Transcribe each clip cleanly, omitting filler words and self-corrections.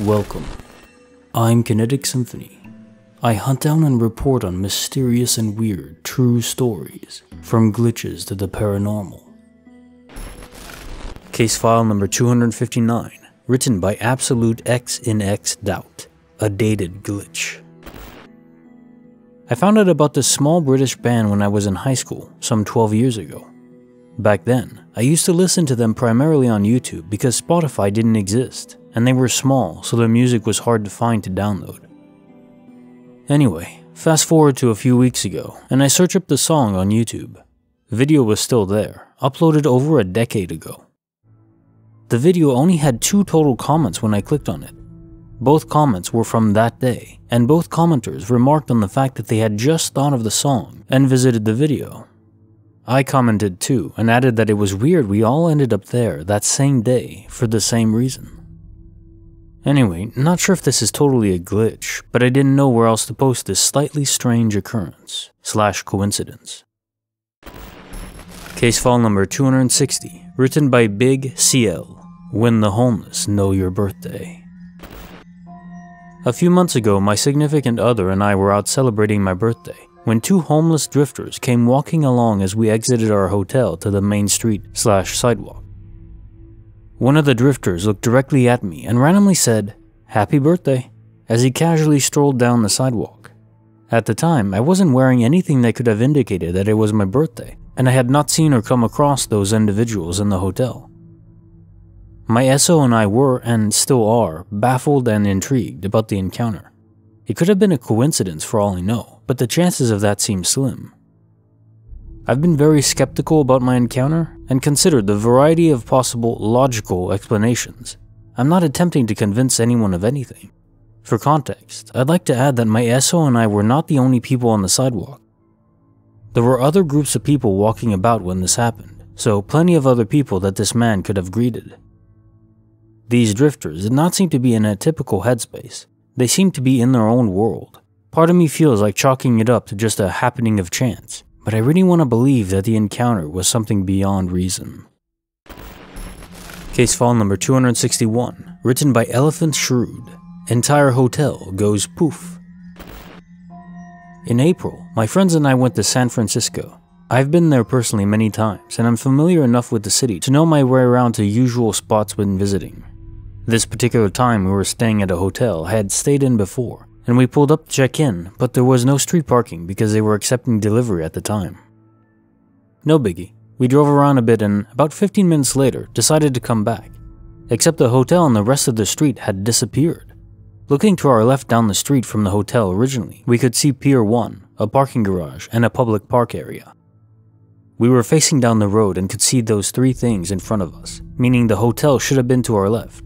Welcome. I'm Kinetic Symphony. I hunt down and report on mysterious and weird true stories, from glitches to the paranormal. Case file number 259, written by AbsoluteXInXDoubt, a dated glitch. I found out about this small British band when I was in high school, some 12 years ago. Back then, I used to listen to them primarily on YouTube because Spotify didn't exist, and they were small, so their music was hard to find to download. Anyway, fast forward to a few weeks ago, and I search up the song on YouTube. Video was still there, uploaded over a decade ago. The video only had 2 total comments when I clicked on it. Both comments were from that day, and both commenters remarked on the fact that they had just thought of the song and visited the video. I commented too, and added that it was weird we all ended up there that same day for the same reason. Anyway, not sure if this is totally a glitch, but I didn't know where else to post this slightly strange occurrence / coincidence. Case file number 260, written by Big CL, When the Homeless Know Your Birthday. A few months ago, my significant other and I were out celebrating my birthday when 2 homeless drifters came walking along as we exited our hotel to the main street / sidewalk. One of the drifters looked directly at me and randomly said, "Happy birthday," as he casually strolled down the sidewalk. At the time, I wasn't wearing anything that could have indicated that it was my birthday, and I had not seen or come across those individuals in the hotel. My SO and I were, and still are, baffled and intrigued about the encounter. It could have been a coincidence for all I know, but the chances of that seem slim. I've been very skeptical about my encounter and considered the variety of possible logical explanations. I'm not attempting to convince anyone of anything. For context, I'd like to add that my SO and I were not the only people on the sidewalk. There were other groups of people walking about when this happened, so plenty of other people that this man could have greeted. These drifters did not seem to be in a typical headspace. They seemed to be in their own world. Part of me feels like chalking it up to just a happening of chance, but I really want to believe that the encounter was something beyond reason. Case file number 261, written by elephantshrewd, Entire Hotel Goes Poof. In April, my friends and I went to San Francisco. I've been there personally many times, and I'm familiar enough with the city to know my way around to usual spots when visiting. This particular time we were staying at a hotel I had stayed in before, and we pulled up to check in, but there was no street parking because they were accepting delivery at the time. No biggie. We drove around a bit and about 15 minutes later decided to come back, except the hotel and the rest of the street had disappeared. Looking to our left down the street from the hotel originally, we could see Pier 1, a parking garage, and a public park area. We were facing down the road and could see those 3 things in front of us, meaning the hotel should have been to our left.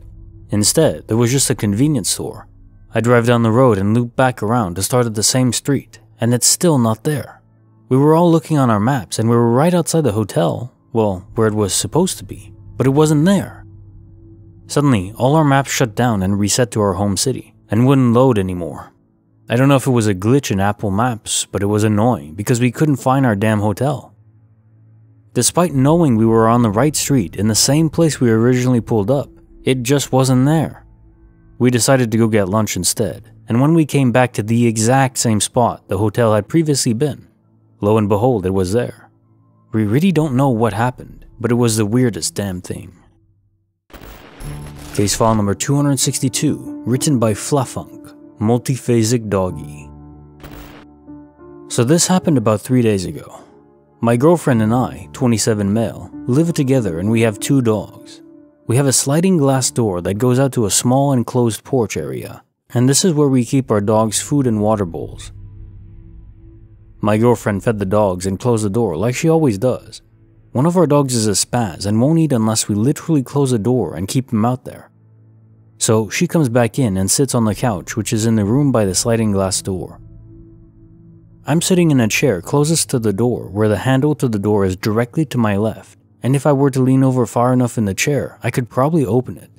Instead, there was just a convenience store. I drive down the road and loop back around to start at the same street, and it's still not there. We were all looking on our maps and we were right outside the hotel, well, where it was supposed to be, but it wasn't there. Suddenly, all our maps shut down and reset to our home city, and wouldn't load anymore. I don't know if it was a glitch in Apple Maps, but it was annoying because we couldn't find our damn hotel. Despite knowing we were on the right street in the same place we originally pulled up, it just wasn't there. We decided to go get lunch instead, and when we came back to the exact same spot the hotel had previously been, lo and behold, it was there. We really don't know what happened, but it was the weirdest damn thing. Case file number 262, written by Flafunk, Multiphasic Doggy. So this happened about 3 days ago. My girlfriend and I, 27 male, live together and we have 2 dogs. We have a sliding glass door that goes out to a small enclosed porch area, and this is where we keep our dogs' food and water bowls. My girlfriend fed the dogs and closed the door like she always does. One of our dogs is a spaz and won't eat unless we literally close the door and keep him out there. So she comes back in and sits on the couch, which is in the room by the sliding glass door. I'm sitting in a chair closest to the door where the handle to the door is directly to my left, and if I were to lean over far enough in the chair, I could probably open it.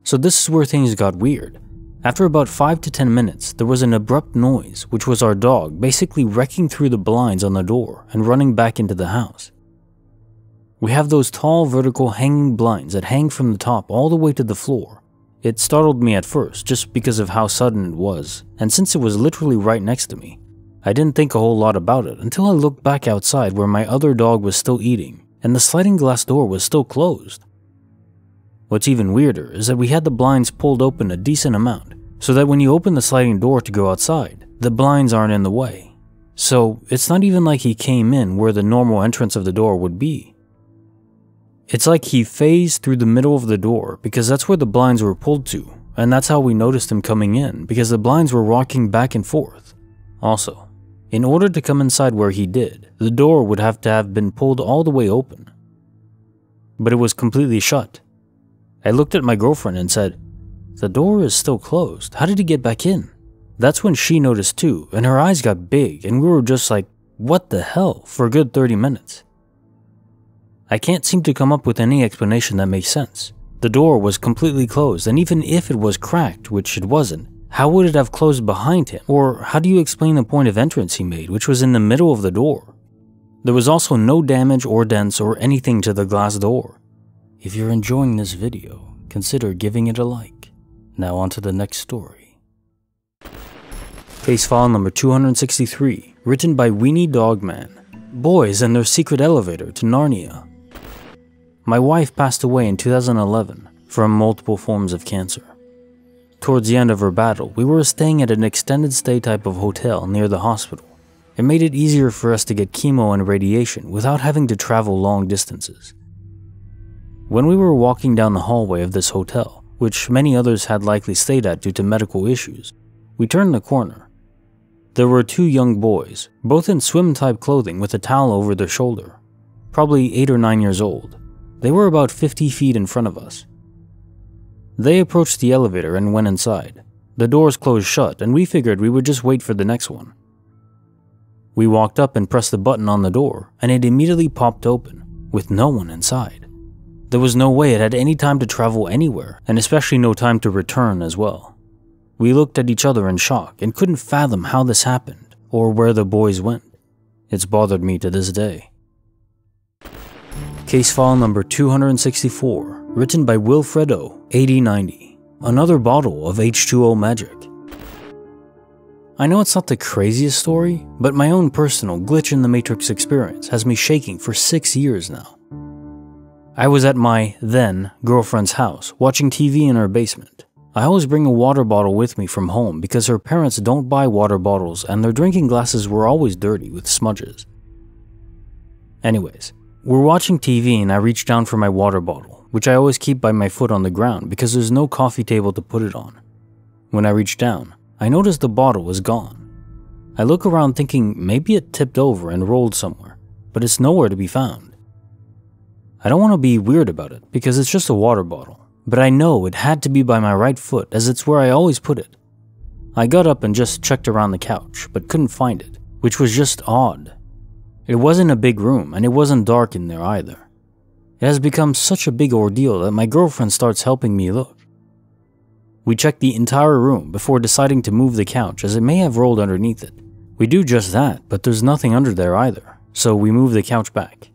So this is where things got weird. After about 5 to 10 minutes, there was an abrupt noise, which was our dog basically wrecking through the blinds on the door and running back into the house. We have those tall vertical hanging blinds that hang from the top all the way to the floor. It startled me at first just because of how sudden it was, and since it was literally right next to me, I didn't think a whole lot about it until I looked back outside where my other dog was still eating, and the sliding glass door was still closed. What's even weirder is that we had the blinds pulled open a decent amount, so that when you open the sliding door to go outside, the blinds aren't in the way. So it's not even like he came in where the normal entrance of the door would be. It's like he phased through the middle of the door because that's where the blinds were pulled to, and that's how we noticed him coming in because the blinds were rocking back and forth. Also, in order to come inside where he did, the door would have to have been pulled all the way open. But it was completely shut. I looked at my girlfriend and said, "The door is still closed. How did he get back in?" That's when she noticed too, and her eyes got big, and we were just like, what the hell, for a good 30 minutes. I can't seem to come up with any explanation that makes sense. The door was completely closed, and even if it was cracked, which it wasn't, how would it have closed behind him? Or how do you explain the point of entrance he made, which was in the middle of the door? There was also no damage or dents or anything to the glass door. If you're enjoying this video, consider giving it a like. Now on to the next story. Case file number 263, written by WeenieDogMan. Boys and their secret elevator to Narnia. My wife passed away in 2011 from multiple forms of cancer. Towards the end of her battle, we were staying at an extended stay type of hotel near the hospital. It made it easier for us to get chemo and radiation without having to travel long distances. When we were walking down the hallway of this hotel, which many others had likely stayed at due to medical issues, we turned the corner. There were two young boys, both in swim-type clothing with a towel over their shoulder, probably 8 or 9 years old. They were about 50 feet in front of us. They approached the elevator and went inside. The doors closed shut, and we figured we would just wait for the next one. We walked up and pressed the button on the door, and it immediately popped open, with no one inside. There was no way it had any time to travel anywhere, and especially no time to return as well. We looked at each other in shock and couldn't fathom how this happened or where the boys went. It's bothered me to this day. Case file number 264, written by Wilfredo 8090. Another bottle of H2O magic. I know it's not the craziest story, but my own personal glitch in the Matrix experience has me shaking for 6 years now. I was at my then girlfriend's house watching TV in her basement. I always bring a water bottle with me from home because her parents don't buy water bottles and their drinking glasses were always dirty with smudges. Anyways, we're watching TV and I reach down for my water bottle, which I always keep by my foot on the ground because there's no coffee table to put it on. When I reach down, I notice the bottle is gone. I look around thinking maybe it tipped over and rolled somewhere, but it's nowhere to be found. I don't want to be weird about it because it's just a water bottle. But I know it had to be by my right foot as it's where I always put it. I got up and just checked around the couch, but couldn't find it, which was just odd. It wasn't a big room and it wasn't dark in there either. It has become such a big ordeal that my girlfriend starts helping me look. We check the entire room before deciding to move the couch as it may have rolled underneath it. We do just that, but there's nothing under there either, so we move the couch back.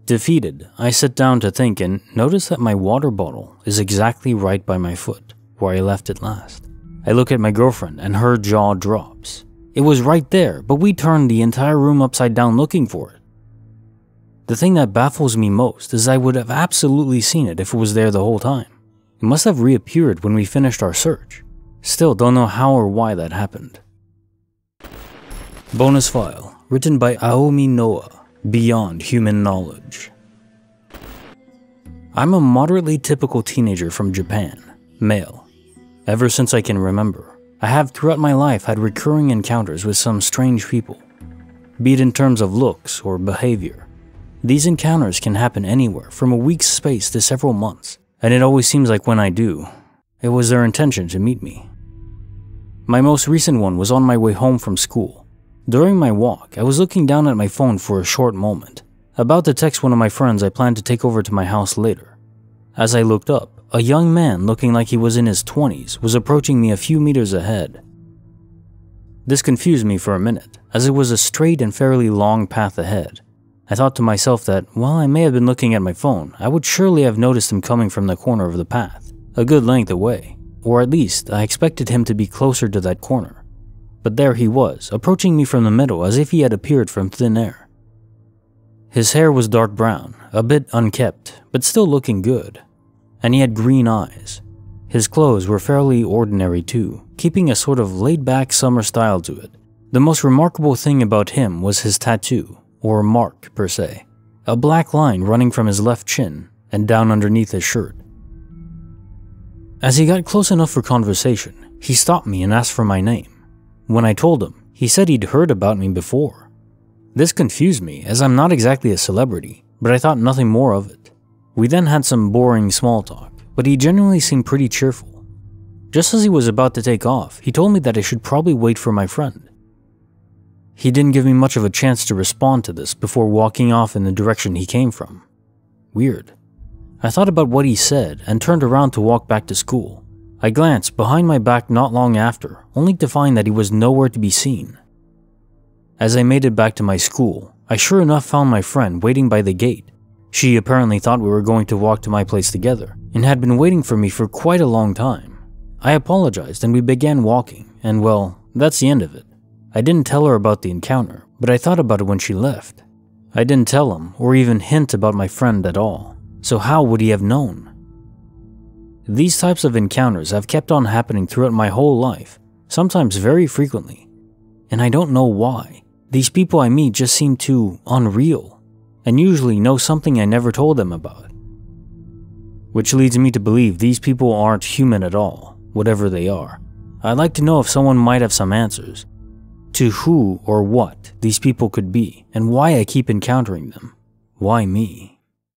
Defeated, I sit down to think and notice that my water bottle is exactly right by my foot, where I left it last. I look at my girlfriend and her jaw drops. It was right there, but we turned the entire room upside down looking for it. The thing that baffles me most is I would have absolutely seen it if it was there the whole time. It must have reappeared when we finished our search. Still don't know how or why that happened. Bonus file, written by Aomi Noah. Beyond human knowledge. I'm a moderately typical teenager from Japan, male. Ever since I can remember, I have throughout my life had recurring encounters with some strange people, be it in terms of looks or behavior. These encounters can happen anywhere from a week's space to several months, and it always seems like when I do, it was their intention to meet me. My most recent one was on my way home from school. During my walk, I was looking down at my phone for a short moment, about to text one of my friends I planned to take over to my house later. As I looked up, a young man looking like he was in his 20s was approaching me a few meters ahead. This confused me for a minute, as it was a straight and fairly long path ahead. I thought to myself that while I may have been looking at my phone, I would surely have noticed him coming from the corner of the path. a good length away, or at least I expected him to be closer to that corner. But there he was, approaching me from the middle as if he had appeared from thin air. His hair was dark brown, a bit unkempt, but still looking good, and he had green eyes. His clothes were fairly ordinary too, keeping a sort of laid-back summer style to it. The most remarkable thing about him was his tattoo, or mark per se, a black line running from his left chin and down underneath his shirt. As he got close enough for conversation, he stopped me and asked for my name. When I told him, he said he'd heard about me before. This confused me, as I'm not exactly a celebrity, but I thought nothing more of it. We then had some boring small talk, but he genuinely seemed pretty cheerful. Just as he was about to take off, he told me that I should probably wait for my friend. He didn't give me much of a chance to respond to this before walking off in the direction he came from. Weird. I thought about what he said and turned around to walk back to school. I glanced behind my back not long after, only to find that he was nowhere to be seen. As I made it back to my school, I sure enough found my friend waiting by the gate. She apparently thought we were going to walk to my place together, and had been waiting for me for quite a long time. I apologized and we began walking, and well, that's the end of it. I didn't tell her about the encounter, but I thought about it when she left. I didn't tell him or even hint about my friend at all, so how would he have known? These types of encounters have kept on happening throughout my whole life, sometimes very frequently, and I don't know why. These people I meet just seem too unreal, and usually know something I never told them about. Which leads me to believe these people aren't human at all, whatever they are. I'd like to know if someone might have some answers to who or what these people could be, and why I keep encountering them. Why me?